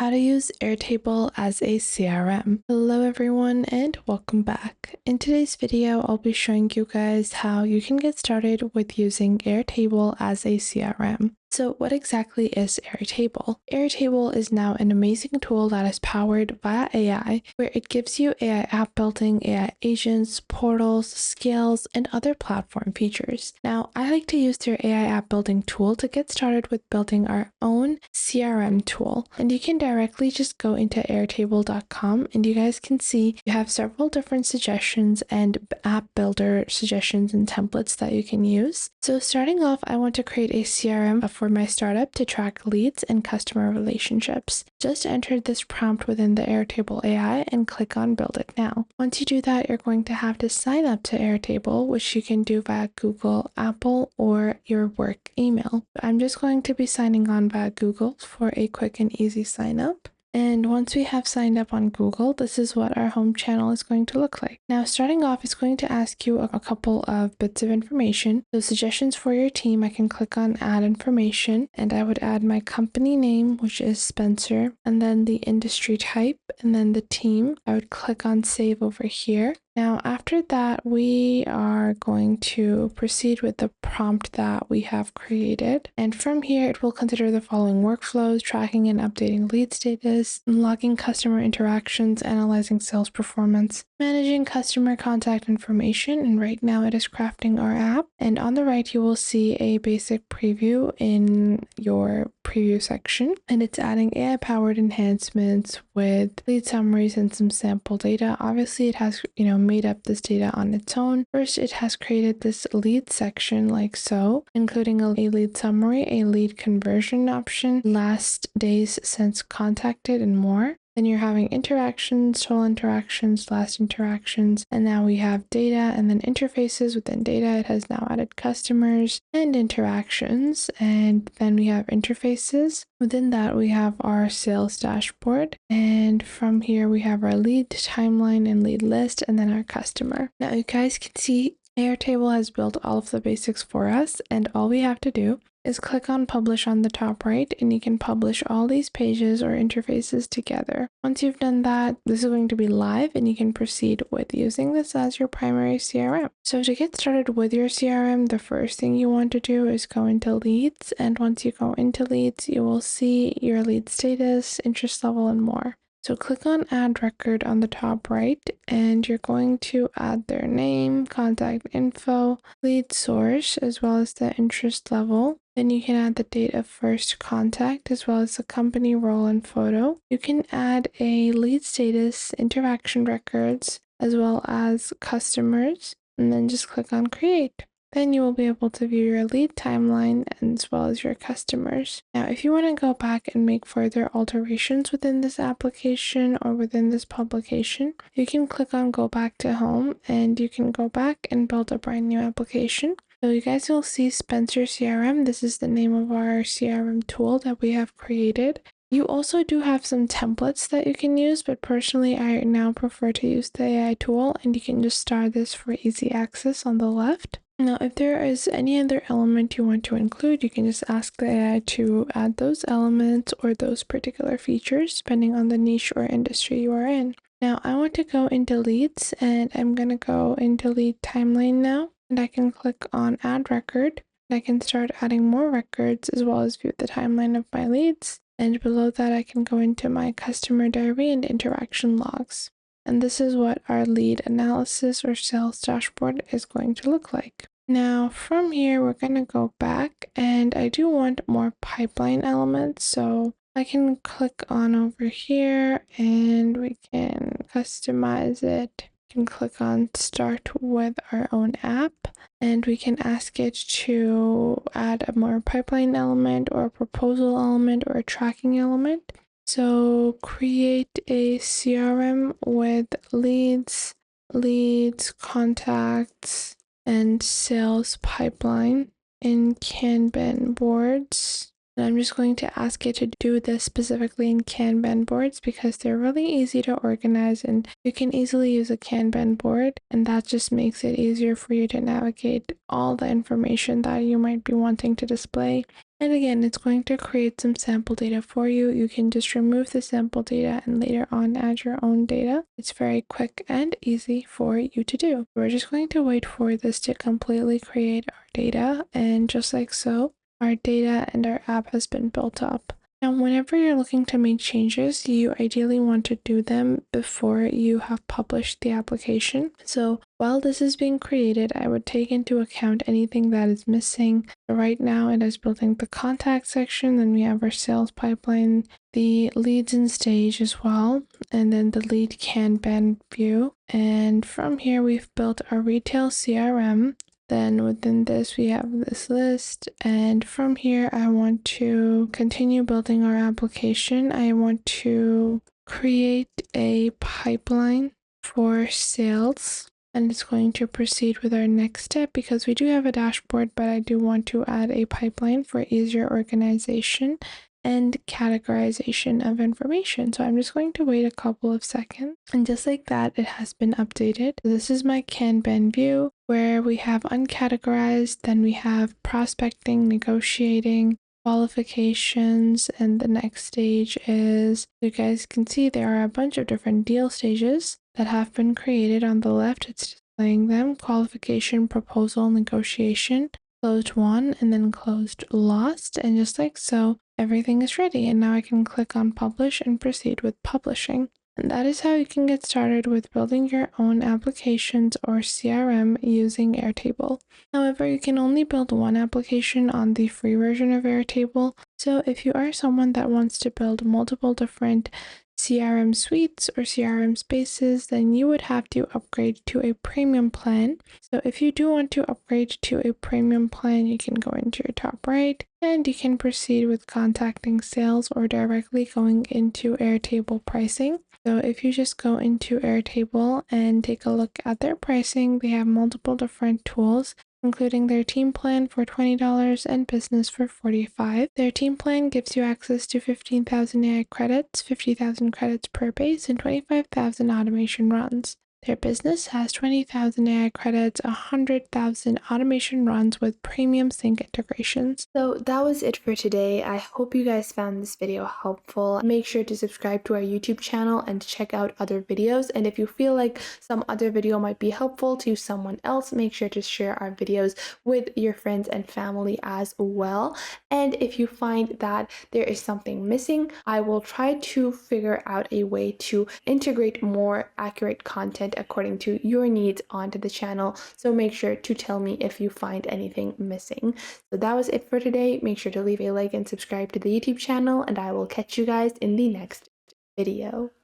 How to use Airtable as a CRM. Hello everyone and welcome back. In today's video, I'll be showing you guys how you can get started with using Airtable as a CRM. So what exactly is Airtable? Airtable is now an amazing tool that is powered via AI, where it gives you AI app building, AI agents, portals, scales, and other platform features. Now, I like to use their AI app building tool to get started with building our own CRM tool. And you can directly just go into airtable.com and you guys can see you have several different suggestions and app builder suggestions and templates that you can use. So starting off, I want to create a CRM for my startup to track leads and customer relationships. Just enter this prompt within the Airtable AI and click on Build It Now. Once you do that, you're going to have to sign up to Airtable, which you can do via Google, Apple, or your work email. I'm just going to be signing on via Google for a quick and easy sign up. And once we have signed up on Google, this is what our home channel is going to look like. Now, starting off, it's going to ask you a couple of bits of information. So suggestions for your team, I can click on add information and I would add my company name, which is Spencer, and then the industry type, and then the team. I would click on save over here. Now, after that, we are going to proceed with the prompt that we have created. And from here, it will consider the following workflows: tracking and updating lead status, logging customer interactions, analyzing sales performance, managing customer contact information. And right now it is crafting our app. And on the right, you will see a basic preview in your preview section. And it's adding AI-powered enhancements with lead summaries and some sample data. Obviously, it has, made up this data on its own. First, it has created this lead section like so, including a lead summary, a lead conversion option, last days since contacted, and more. Then you're having interactions, total interactions, last interactions, and now we have data and then interfaces. Within data, it has now added customers and interactions, and then we have interfaces. Within that, we have our sales dashboard, and from here we have our lead timeline and lead list, and then our customer. Now you guys can see Airtable has built all of the basics for us, and all we have to do is click on publish on the top right, and you can publish all these pages or interfaces together. Once you've done that, this is going to be live and you can proceed with using this as your primary CRM. So to get started with your CRM, the first thing you want to do is go into leads, and once you go into leads, you will see your lead status, interest level, and more. So click on add record on the top right, and you're going to add their name, contact info, lead source, as well as the interest level. Then you can add the date of first contact, as well as the company role and photo. You can add a lead status, interaction records, as well as customers, and then just click on create. Then you will be able to view your lead timeline as well as your customers. Now, if you want to go back and make further alterations within this application or within this publication, you can click on go back to home and you can go back and build a brand new application. So you guys will see Spencer CRM. This is the name of our CRM tool that we have created. You also do have some templates that you can use, but personally, I now prefer to use the AI tool, and you can just start this for easy access on the left. Now, if there is any other element you want to include, you can just ask the AI to add those elements or those particular features, depending on the niche or industry you are in. Now, I want to go into leads, and I'm going to go into lead timeline now, and I can click on add record. I can start adding more records as well as view the timeline of my leads. And below that, I can go into my customer diary and interaction logs. And this is what our lead analysis or sales dashboard is going to look like. Now, from here, we're going to go back, and I do want more pipeline elements. So I can click on over here and we can customize it. We can click on start with our own app, and we can ask it to add a more pipeline element or a proposal element or a tracking element. So create a CRM with leads, contacts, and sales pipeline in Kanban boards. And I'm just going to ask it to do this specifically in Kanban boards because they're really easy to organize and you can easily use a Kanban board, and that just makes it easier for you to navigate all the information that you might be wanting to display. And again, it's going to create some sample data for you. You can just remove the sample data and later on add your own data. It's very quick and easy for you to do. We're just going to wait for this to completely create our data, and just like so, our data and our app has been built up. Now, whenever you're looking to make changes, you ideally want to do them before you have published the application. So while this is being created, I would take into account anything that is missing. Right now, it is building the contact section, then we have our sales pipeline, the leads in stage as well, and then the lead Kanban view. And from here, we've built our retail CRM. Then within this, we have this list. And from here, I want to continue building our application. I want to create a pipeline for sales. And it's going to proceed with our next step because we do have a dashboard, but I do want to add a pipeline for easier organization and categorization of information. So I'm just going to wait a couple of seconds, and just like that, it has been updated. This is my Kanban view where we have uncategorized, then we have prospecting, negotiating, qualifications, and the next stage is, you guys can see there are a bunch of different deal stages that have been created. On the left, it's displaying them: qualification, proposal, negotiation, closed won, and then closed lost. And just like so, everything is ready, and now I can click on publish and proceed with publishing. And that is how you can get started with building your own applications or CRM using Airtable. However, you can only build one application on the free version of Airtable. So if you are someone that wants to build multiple different CRM suites or CRM spaces, then you would have to upgrade to a premium plan. So if you do want to upgrade to a premium plan, you can go into your top right and you can proceed with contacting sales or directly going into Airtable pricing. So if you just go into Airtable and take a look at their pricing, they have multiple different tools, including their team plan for $20 and business for $45. Their team plan gives you access to 15,000 AI credits, 50,000 credits per base, and 25,000 automation runs. Their business has 20,000 AI credits, 100,000 automation runs with premium sync integrations. So that was it for today. I hope you guys found this video helpful. Make sure to subscribe to our YouTube channel and check out other videos. And if you feel like some other video might be helpful to someone else, make sure to share our videos with your friends and family as well. And if you find that there is something missing, I will try to figure out a way to integrate more accurate content according to your needs onto the channel. So make sure to tell me if you find anything missing. So that was it for today. Make sure to leave a like and subscribe to the YouTube channel, and I will catch you guys in the next video.